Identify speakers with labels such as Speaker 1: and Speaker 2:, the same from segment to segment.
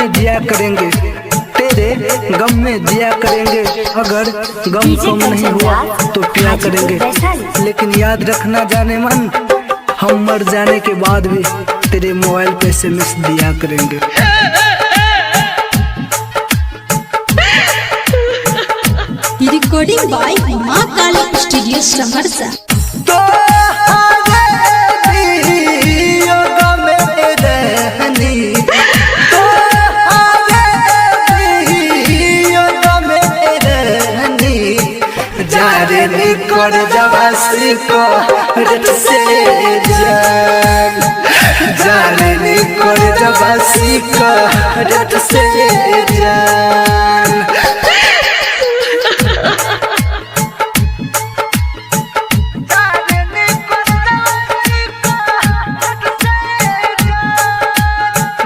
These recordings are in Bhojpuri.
Speaker 1: में जिया करेंगे, तेरे गम में जिया करेंगे। अगर गम कम नहीं हुआ तो पिया करेंगे। लेकिन याद रखना जाने मन, हम मर जाने के बाद भी तेरे मोबाइल पे SMS दिया करेंगे।
Speaker 2: Recording by Maa Kali studio Saharsa.
Speaker 1: कर जवासी को रट से जान, जाने कर जवासी को रट से जान।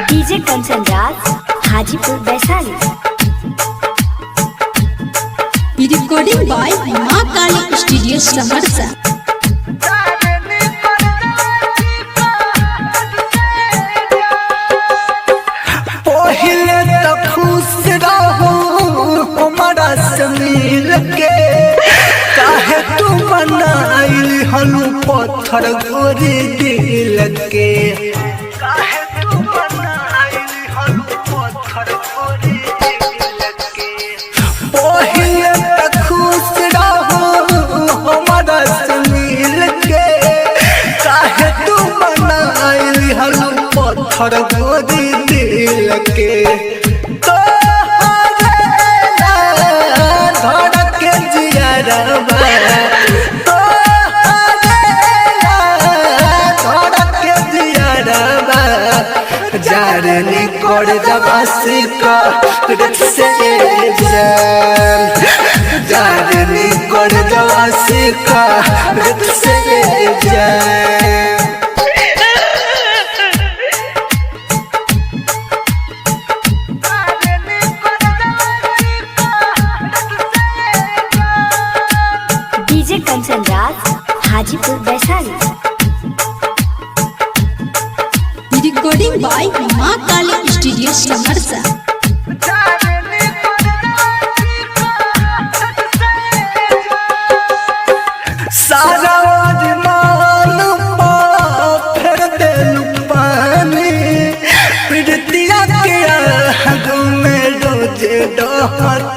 Speaker 3: DJ Kanchan Raj, Hajipur Vaishali.
Speaker 2: Recording by Maa Kali studio Saharsa.
Speaker 1: पहले तो खुश रहो हमारा से मिल के, काहे तू बनाइल हलू पत्थर गोरी दिल के। काहे तू बनाइल हलू पत्थर गोरी दिल के। पहले तो खुश रहो हमारा से मिल के, काहे तू बनाइल हलू पत्थर गोरी दिल के। तो धड़क जिया रवा, तो धड़क जिया रवा। जाने कर जवासी का रट से जान, जाने कर जवासी का रट से जान।
Speaker 3: DJ Kanchan Raj, Hajipur Vaishali.
Speaker 2: Recording by Maa Kali studio Saharsa.
Speaker 1: सारा अरमान फेर देलू पानी, प्रीतिया के आग में रोज डहत।